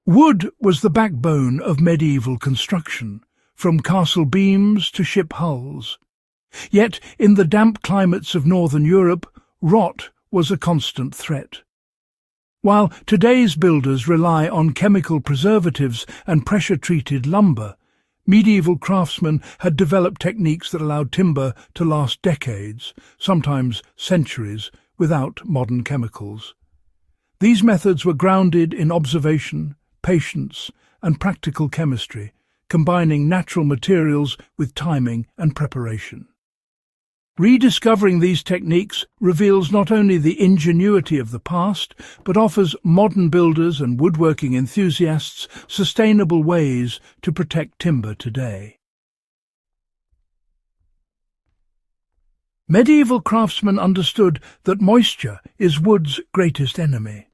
Wood was the backbone of medieval construction, from castle beams to ship hulls. Yet, in the damp climates of northern Europe, rot was a constant threat. While today's builders rely on chemical preservatives and pressure-treated lumber, medieval craftsmen had developed techniques that allowed timber to last decades, sometimes centuries, without modern chemicals. These methods were grounded in observation, patience, and practical chemistry, combining natural materials with timing and preparation. Rediscovering these techniques reveals not only the ingenuity of the past, but offers modern builders and woodworking enthusiasts sustainable ways to protect timber today. Medieval craftsmen understood that moisture is wood's greatest enemy.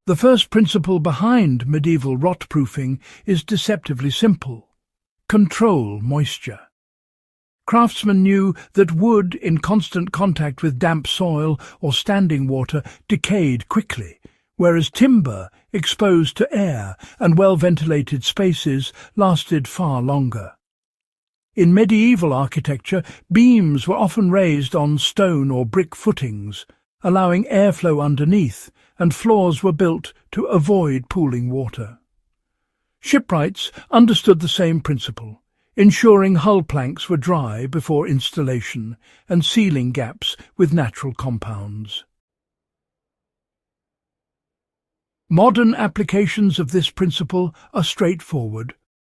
The first principle behind medieval rot-proofing is deceptively simple: control moisture. Craftsmen knew that wood in constant contact with damp soil or standing water decayed quickly, whereas timber, exposed to air and well-ventilated spaces, lasted far longer. In medieval architecture, beams were often raised on stone or brick footings, allowing airflow underneath, and floors were built to avoid pooling water. Shipwrights understood the same principle, ensuring hull planks were dry before installation and sealing gaps with natural compounds. Modern applications of this principle are straightforward.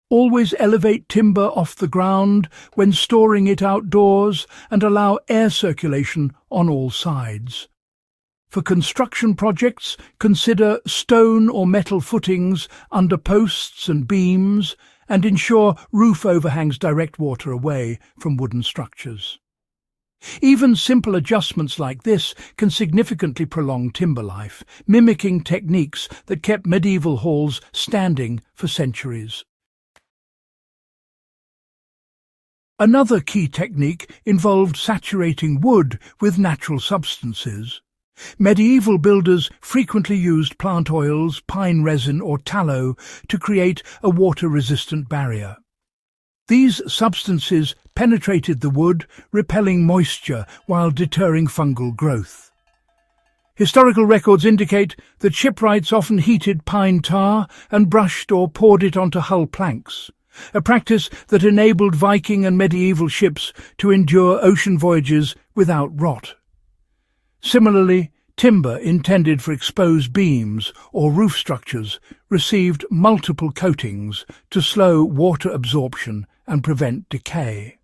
Always elevate timber off the ground when storing it outdoors and allow air circulation on all sides. For construction projects, consider stone or metal footings under posts and beams, and ensure roof overhangs direct water away from wooden structures. Even simple adjustments like this can significantly prolong timber life, mimicking techniques that kept medieval halls standing for centuries. Another key technique involved saturating wood with natural substances. Medieval builders frequently used plant oils, pine resin or tallow to create a water-resistant barrier. These substances penetrated the wood, repelling moisture while deterring fungal growth. Historical records indicate that shipwrights often heated pine tar and brushed or poured it onto hull planks, a practice that enabled Viking and medieval ships to endure ocean voyages without rot. Similarly, timber intended for exposed beams or roof structures received multiple coatings to slow water absorption and prevent decay.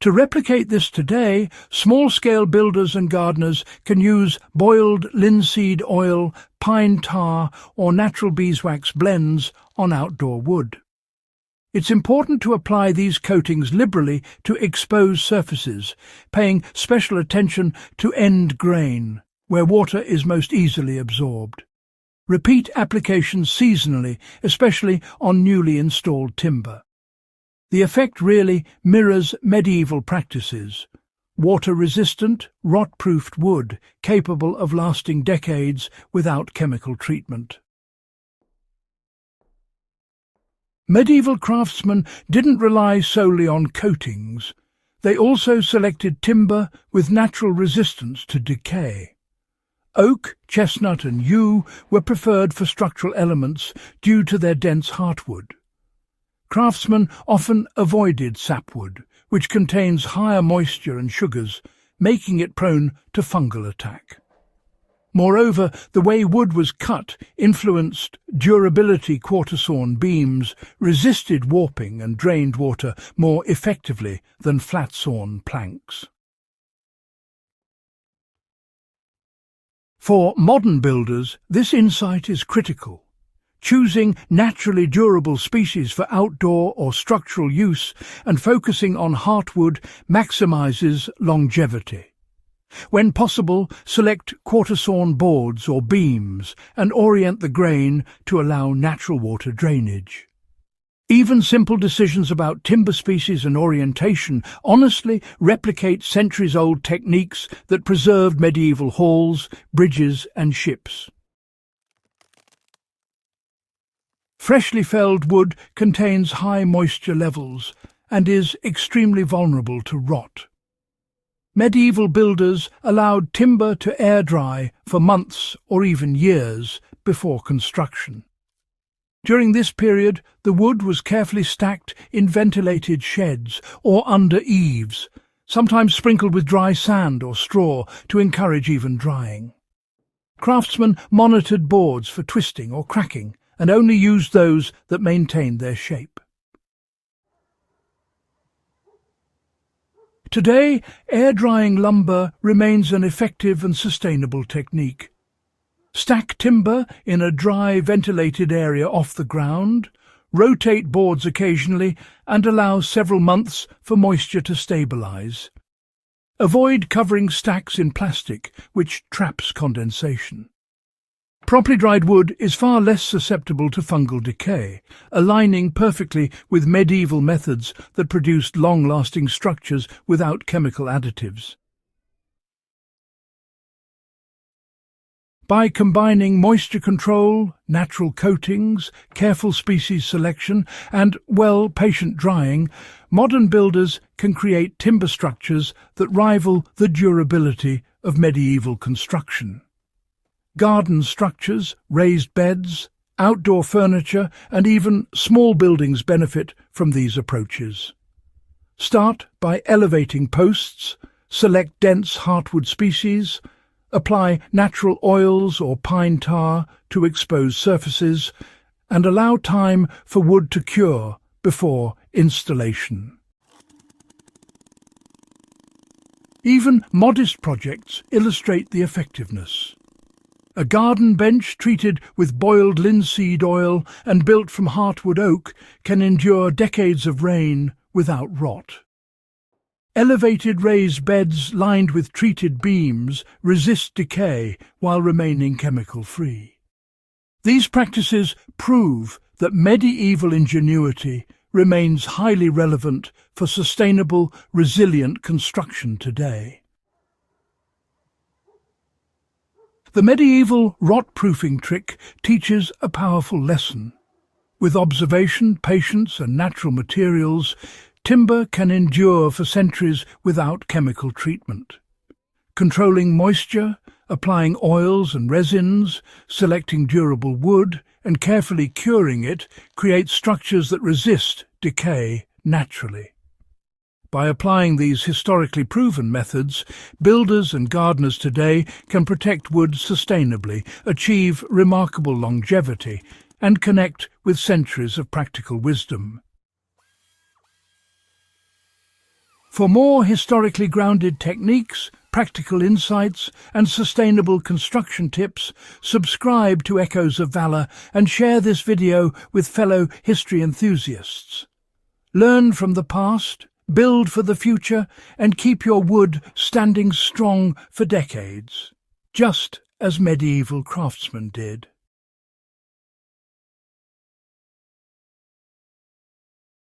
To replicate this today, small-scale builders and gardeners can use boiled linseed oil, pine tar or natural beeswax blends on outdoor wood. It's important to apply these coatings liberally to exposed surfaces, paying special attention to end grain, where water is most easily absorbed. Repeat applications seasonally, especially on newly installed timber. The effect really mirrors medieval practices: water-resistant, rot-proofed wood capable of lasting decades without chemical treatment. Medieval craftsmen didn't rely solely on coatings. They also selected timber with natural resistance to decay. Oak, chestnut and yew were preferred for structural elements due to their dense heartwood. Craftsmen often avoided sapwood, which contains higher moisture and sugars, making it prone to fungal attack. Moreover, the way wood was cut influenced durability. Quarter-sawn beams resisted warping and drained water more effectively than flat-sawn planks. For modern builders, this insight is critical. Choosing naturally durable species for outdoor or structural use and focusing on heartwood maximizes longevity. When possible, select quarter-sawn boards or beams and orient the grain to allow natural water drainage. Even simple decisions about timber species and orientation honestly replicate centuries-old techniques that preserved medieval halls, bridges and ships. Freshly felled wood contains high moisture levels and is extremely vulnerable to rot. Medieval builders allowed timber to air dry for months or even years before construction. During this period, the wood was carefully stacked in ventilated sheds or under eaves, sometimes sprinkled with dry sand or straw to encourage even drying. Craftsmen monitored boards for twisting or cracking and only used those that maintained their shape. Today, air-drying lumber remains an effective and sustainable technique. Stack timber in a dry, ventilated area off the ground, rotate boards occasionally, and allow several months for moisture to stabilize. Avoid covering stacks in plastic, which traps condensation. Properly dried wood is far less susceptible to fungal decay, aligning perfectly with medieval methods that produced long-lasting structures without chemical additives. By combining moisture control, natural coatings, careful species selection, and, patient drying, modern builders can create timber structures that rival the durability of medieval construction. Garden structures, raised beds, outdoor furniture, and even small buildings benefit from these approaches. Start by elevating posts, select dense heartwood species, apply natural oils or pine tar to exposed surfaces, and allow time for wood to cure before installation. Even modest projects illustrate the effectiveness. A garden bench treated with boiled linseed oil and built from heartwood oak can endure decades of rain without rot. Elevated raised beds lined with treated beams resist decay while remaining chemical-free. These practices prove that medieval ingenuity remains highly relevant for sustainable, resilient construction today. The medieval rot-proofing trick teaches a powerful lesson. With observation, patience, and natural materials, timber can endure for centuries without chemical treatment. Controlling moisture, applying oils and resins, selecting durable wood, and carefully curing it creates structures that resist decay naturally. By applying these historically proven methods, builders and gardeners today can protect wood sustainably, achieve remarkable longevity, and connect with centuries of practical wisdom. For more historically grounded techniques, practical insights, and sustainable construction tips, subscribe to Echoes of Valor and share this video with fellow history enthusiasts. Learn from the past, build for the future, and keep your wood standing strong for decades, just as medieval craftsmen did.